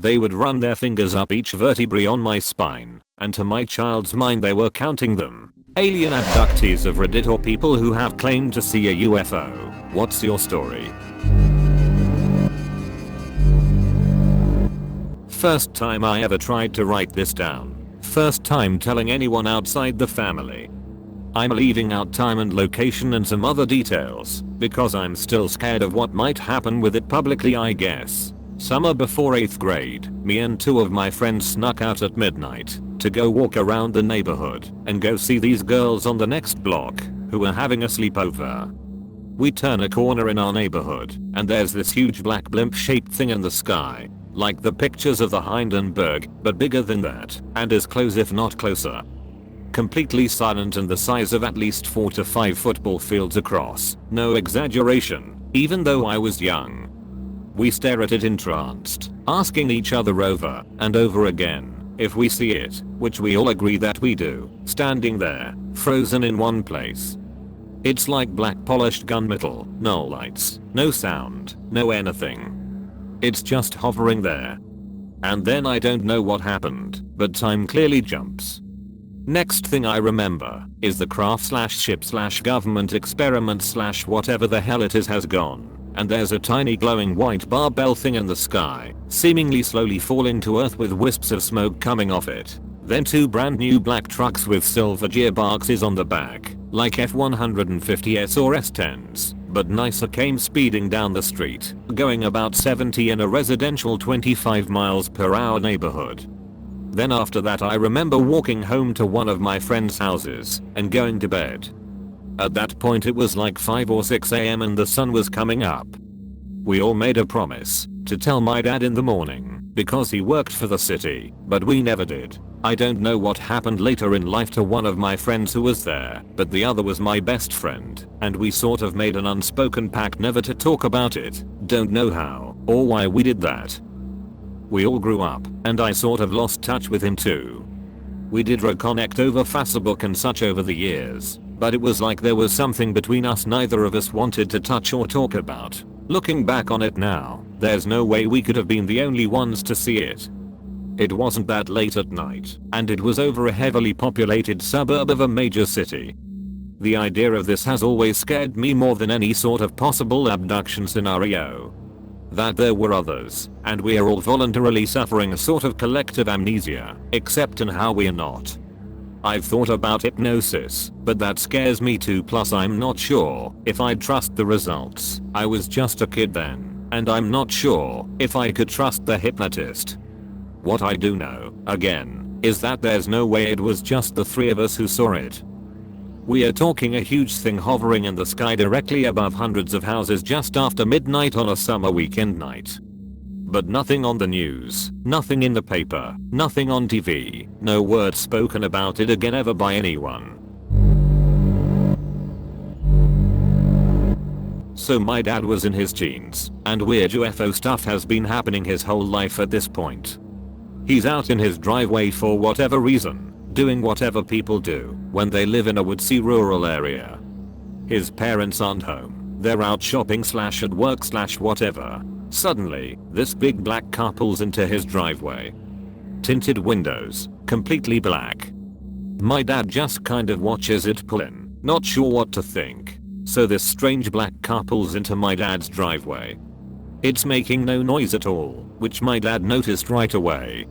They would run their fingers up each vertebrae on my spine, and to my child's mind they were counting them. Alien abductees of Reddit or people who have claimed to see a UFO. What's your story? First time I ever tried to write this down. First time telling anyone outside the family. I'm leaving out time and location and some other details because I'm still scared of what might happen with it publicly, I guess. Summer before 8th grade, me and 2 of my friends snuck out at midnight to go walk around the neighborhood and go see these girls on the next block who were having a sleepover. We turn a corner in our neighborhood and there's this huge black blimp shaped thing in the sky, like the pictures of the Hindenburg, but bigger than that and as close if not closer. Completely silent and the size of at least 4 to 5 football fields across, no exaggeration, even though I was young. We stare at it entranced, asking each other over and over again if we see it, which we all agree that we do, standing there, frozen in one place. It's like black polished gunmetal, no lights, no sound, no anything. It's just hovering there. And then I don't know what happened, but time clearly jumps. Next thing I remember is the craft slash ship slash government experiment slash whatever the hell it is has gone, and there's a tiny glowing white barbell thing in the sky, seemingly slowly falling to earth with wisps of smoke coming off it. Then 2 brand new black trucks with silver gearboxes on the back, like F-150s or S-10s, but nicer, came speeding down the street, going about 70 in a residential 25 miles per hour neighborhood. Then after that I remember walking home to one of my friend's houses and going to bed. At that point it was like 5 or 6 AM and the sun was coming up. We all made a promise to tell my dad in the morning because he worked for the city, but we never did. I don't know what happened later in life to one of my friends who was there, but the other was my best friend, and we sort of made an unspoken pact never to talk about it. Don't know how or why we did that. We all grew up, and I sort of lost touch with him too. We did reconnect over Facebook and such over the years, but it was like there was something between us neither of us wanted to touch or talk about. Looking back on it now, there's no way we could have been the only ones to see it. It wasn't that late at night, and it was over a heavily populated suburb of a major city. The idea of this has always scared me more than any sort of possible abduction scenario. That there were others, and we are all voluntarily suffering a sort of collective amnesia, except in how we are not. I've thought about hypnosis, but that scares me too, plus I'm not sure if I'd trust the results. I was just a kid then, and I'm not sure if I could trust the hypnotist. What I do know, again, is that there's no way it was just the 3 of us who saw it. We are talking a huge thing hovering in the sky directly above hundreds of houses just after midnight on a summer weekend night. But nothing on the news, nothing in the paper, nothing on TV, no word spoken about it again ever by anyone. So my dad was in his teens, and weird UFO stuff has been happening his whole life at this point. He's out in his driveway for whatever reason, doing whatever people do when they live in a woodsy rural area. His parents aren't home, they're out shopping slash at work slash whatever. Suddenly, this big black car pulls into his driveway. Tinted windows, completely black. My dad just kind of watches it pull in, not sure what to think. So this strange black car pulls into my dad's driveway. It's making no noise at all, which my dad noticed right away.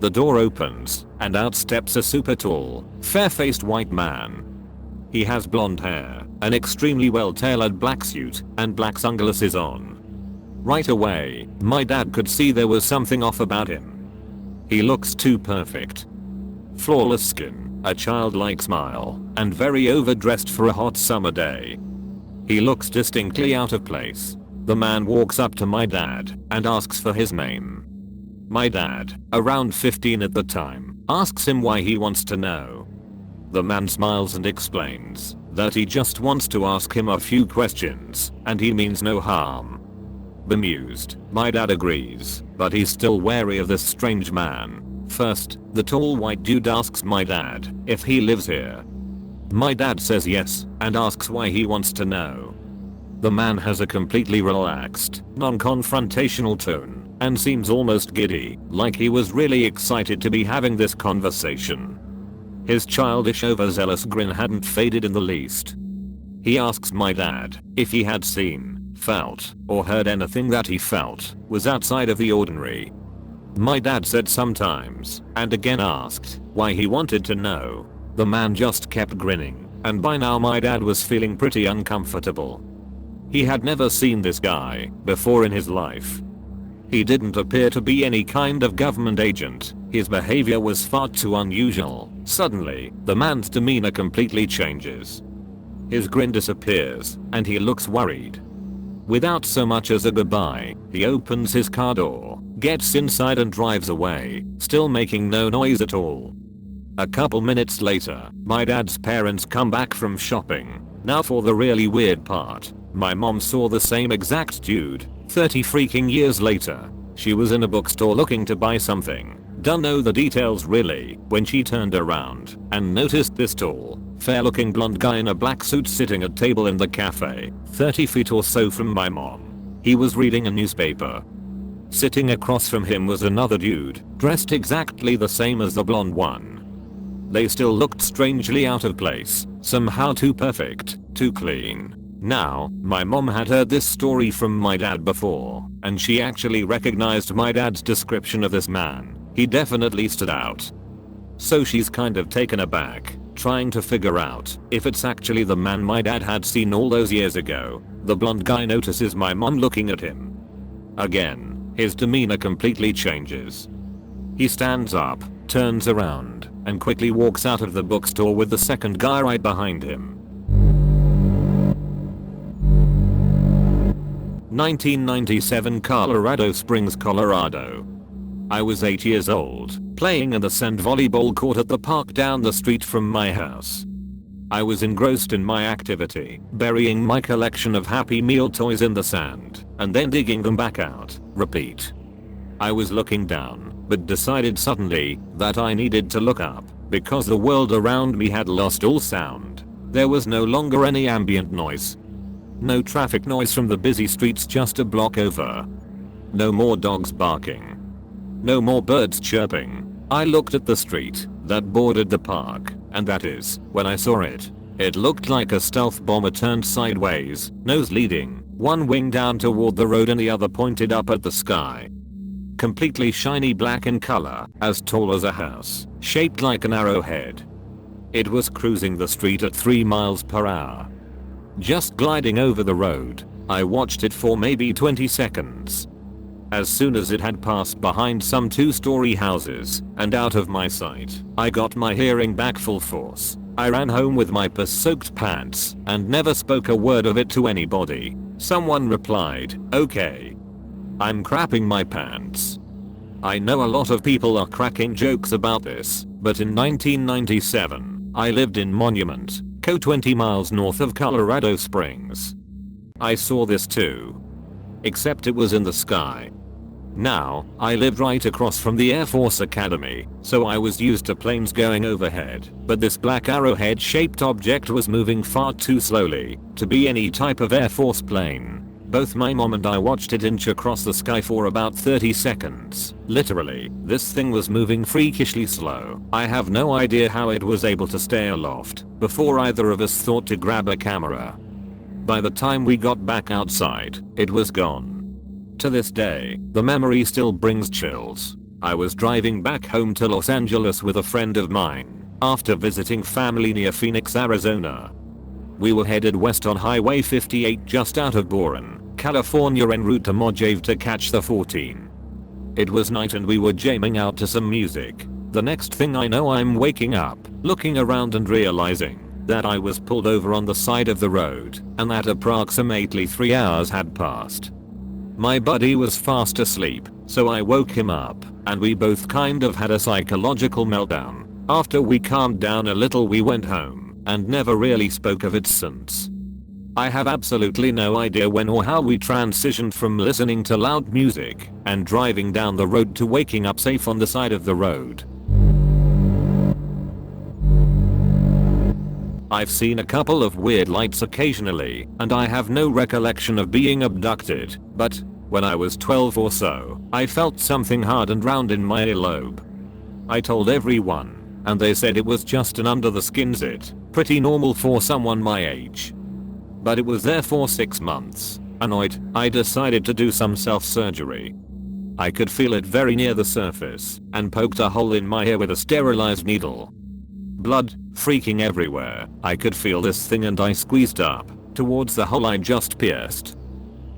The door opens, and out steps a super tall, fair-faced white man. He has blonde hair, an extremely well-tailored black suit, and black sunglasses on. Right away, my dad could see there was something off about him. He looks too perfect. Flawless skin, a childlike smile, and very overdressed for a hot summer day. He looks distinctly out of place. The man walks up to my dad and asks for his name. My dad, around 15 at the time, asks him why he wants to know. The man smiles and explains that he just wants to ask him a few questions and he means no harm. Bemused, my dad agrees, but he's still wary of this strange man. First, the tall white dude asks my dad if he lives here. My dad says yes and asks why he wants to know. The man has a completely relaxed, non-confrontational tone and seems almost giddy, like he was really excited to be having this conversation. His childish overzealous grin hadn't faded in the least. He asks my dad if he had seen, felt, or heard anything that he felt was outside of the ordinary. My dad said sometimes, and again asked why he wanted to know. The man just kept grinning, and by now my dad was feeling pretty uncomfortable. He had never seen this guy before in his life. He didn't appear to be any kind of government agent. His behavior was far too unusual. Suddenly, the man's demeanor completely changes. His grin disappears, and he looks worried. Without so much as a goodbye, he opens his car door, gets inside and drives away, still making no noise at all. A couple minutes later, my dad's parents come back from shopping. Now for the really weird part. My mom saw the same exact dude 30 freaking years later. She was in a bookstore looking to buy something. Don't know the details really, when she turned around and noticed this tall, fair looking blonde guy in a black suit sitting at a table in the cafe, 30 feet or so from my mom. He was reading a newspaper. Sitting across from him was another dude, dressed exactly the same as the blonde one. They still looked strangely out of place, somehow too perfect, too clean. Now, my mom had heard this story from my dad before, and she actually recognized my dad's description of this man. He definitely stood out. So she's kind of taken aback, trying to figure out if it's actually the man my dad had seen all those years ago. The blonde guy notices my mom looking at him. Again, his demeanor completely changes. He stands up, turns around, and quickly walks out of the bookstore with the second guy right behind him. 1997 Colorado Springs, Colorado. I was 8 years old, playing in the sand volleyball court at the park down the street from my house. I was engrossed in my activity, burying my collection of Happy Meal toys in the sand, and then digging them back out. Repeat. I was looking down, but decided suddenly that I needed to look up, because the world around me had lost all sound. There was no longer any ambient noise. No traffic noise from the busy streets just a block over. No more dogs barking. No more birds chirping. I looked at the street that bordered the park, and that is when I saw it. It looked like a stealth bomber turned sideways, nose leading, one wing down toward the road and the other pointed up at the sky. Completely shiny black in color, as tall as a house, shaped like an arrowhead. It was cruising the street at 3 miles per hour. Just gliding over the road. I watched it for maybe 20 seconds. As soon as it had passed behind some 2-story houses and out of my sight, I got my hearing back full force. I ran home with my piss-soaked pants and never spoke a word of it to anybody. Someone replied, "Okay." I'm crapping my pants. I know a lot of people are cracking jokes about this, but in 1997, I lived in Monument, 20 miles north of Colorado Springs. I saw this too. Except it was in the sky. Now, I lived right across from the Air Force Academy, so I was used to planes going overhead, but this black arrowhead-shaped object was moving far too slowly to be any type of Air Force plane. Both my mom and I watched it inch across the sky for about 30 seconds. Literally, this thing was moving freakishly slow. I have no idea how it was able to stay aloft before either of us thought to grab a camera. By the time we got back outside, it was gone. To this day, the memory still brings chills. I was driving back home to Los Angeles with a friend of mine after visiting family near Phoenix, Arizona. We were headed west on Highway 58 just out of Boren, California en route to Mojave to catch the 14. It was night and we were jamming out to some music. The next thing I know I'm waking up, looking around and realizing that I was pulled over on the side of the road and that approximately 3 hours had passed. My buddy was fast asleep, so I woke him up and we both kind of had a psychological meltdown. After we calmed down a little we went home and never really spoke of it since. I have absolutely no idea when or how we transitioned from listening to loud music and driving down the road to waking up safe on the side of the road. I've seen a couple of weird lights occasionally, and I have no recollection of being abducted, but When I was 12 or so, I felt something hard and round in my earlobe. I told everyone, and they said it was just an under the skin zit, pretty normal for someone my age. But it was there for 6 months. Annoyed, I decided to do some self-surgery. I could feel it very near the surface, and poked a hole in my ear with a sterilized needle. Blood, freaking everywhere. I could feel this thing and I squeezed up, towards the hole I just pierced.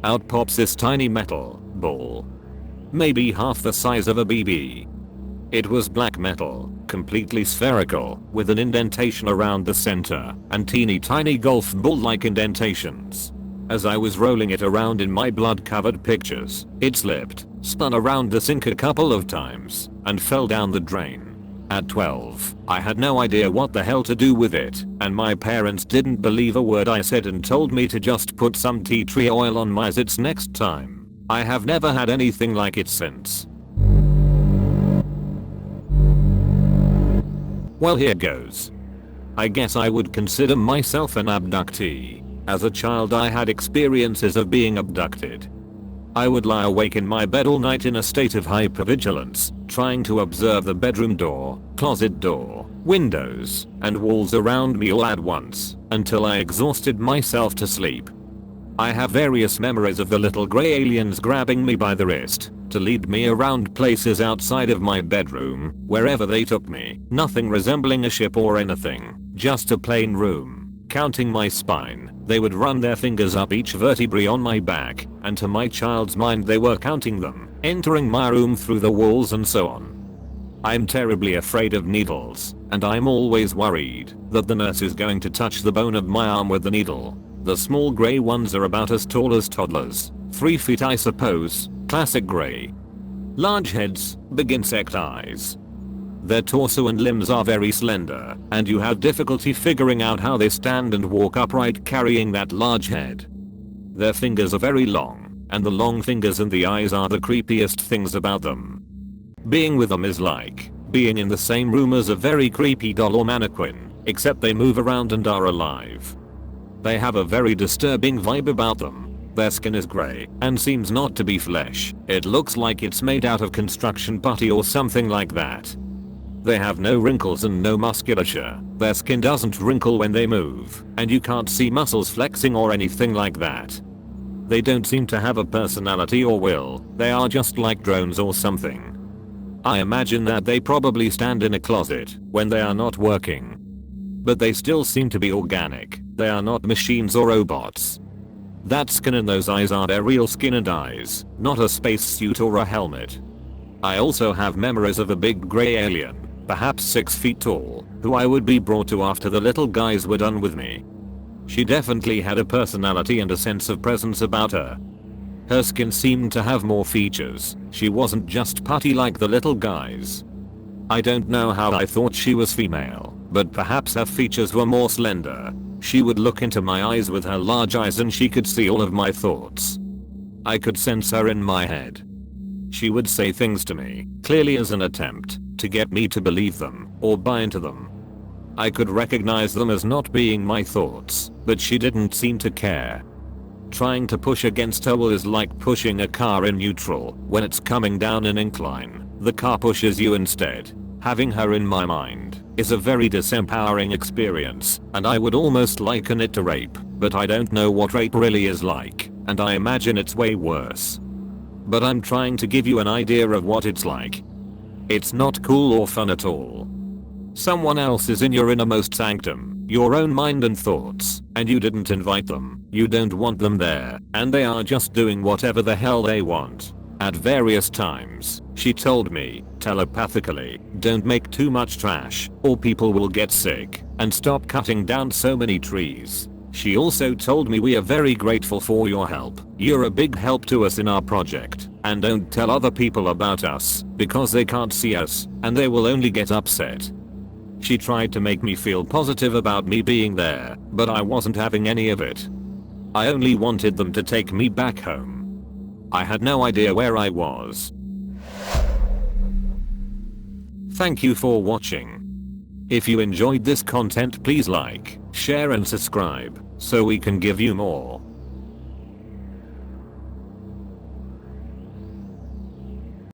Out pops this tiny metal ball. Maybe half the size of a BB. It was black metal, completely spherical, with an indentation around the center, and teeny tiny golf ball-like indentations. As I was rolling it around in my blood-covered pictures, it slipped, spun around the sink a couple of times, and fell down the drain. At 12, I had no idea what the hell to do with it, and my parents didn't believe a word I said and told me to just put some tea tree oil on my zits next time. I have never had anything like it since. Well, here goes. I guess I would consider myself an abductee. As a child I had experiences of being abducted. I would lie awake in my bed all night in a state of hypervigilance, trying to observe the bedroom door, closet door, windows, and walls around me all at once, until I exhausted myself to sleep. I have various memories of the little grey aliens grabbing me by the wrist, to lead me around places outside of my bedroom, wherever they took me, nothing resembling a ship or anything, just a plain room. Counting my spine, they would run their fingers up each vertebrae on my back, and to my child's mind they were counting them, entering my room through the walls and so on. I'm terribly afraid of needles, and I'm always worried that the nurse is going to touch the bone of my arm with the needle. The small grey ones are about as tall as toddlers, 3 feet I suppose, classic grey. Large heads, big insect eyes. Their torso and limbs are very slender, and you have difficulty figuring out how they stand and walk upright carrying that large head. Their fingers are very long, and the long fingers and the eyes are the creepiest things about them. Being with them is like being in the same room as a very creepy doll or mannequin, except they move around and are alive. They have a very disturbing vibe about them. Their skin is grey and seems not to be flesh. It looks like it's made out of construction putty or something like that. They have no wrinkles and no musculature. Their skin doesn't wrinkle when they move, and you can't see muscles flexing or anything like that. They don't seem to have a personality or will. They are just like drones or something. I imagine that they probably stand in a closet when they are not working. But they still seem to be organic. They are not machines or robots. That skin and those eyes are their real skin and eyes, not a spacesuit or a helmet. I also have memories of a big grey alien, perhaps 6 feet tall, who I would be brought to after the little guys were done with me. She definitely had a personality and a sense of presence about her. Her skin seemed to have more features. She wasn't just putty like the little guys. I don't know how I thought she was female, but perhaps her features were more slender. She would look into my eyes with her large eyes and she could see all of my thoughts. I could sense her in my head. She would say things to me, clearly as an attempt to get me to believe them or buy into them. I could recognize them as not being my thoughts, but she didn't seem to care. Trying to push against her will is like pushing a car in neutral. When it's coming down an incline, the car pushes you instead. Having her in my mind is a very disempowering experience, and I would almost liken it to rape, but I don't know what rape really is like, and I imagine it's way worse. But I'm trying to give you an idea of what it's like. It's not cool or fun at all. Someone else is in your innermost sanctum, your own mind and thoughts, and you didn't invite them, you don't want them there, and they are just doing whatever the hell they want. At various times, she told me, telepathically, don't make too much trash, or people will get sick, and stop cutting down so many trees. She also told me we are very grateful for your help, you're a big help to us in our project, and don't tell other people about us, because they can't see us, and they will only get upset. She tried to make me feel positive about me being there, but I wasn't having any of it. I only wanted them to take me back home. I had no idea where I was. Thank you for watching. If you enjoyed this content, please like, share and subscribe, so we can give you more.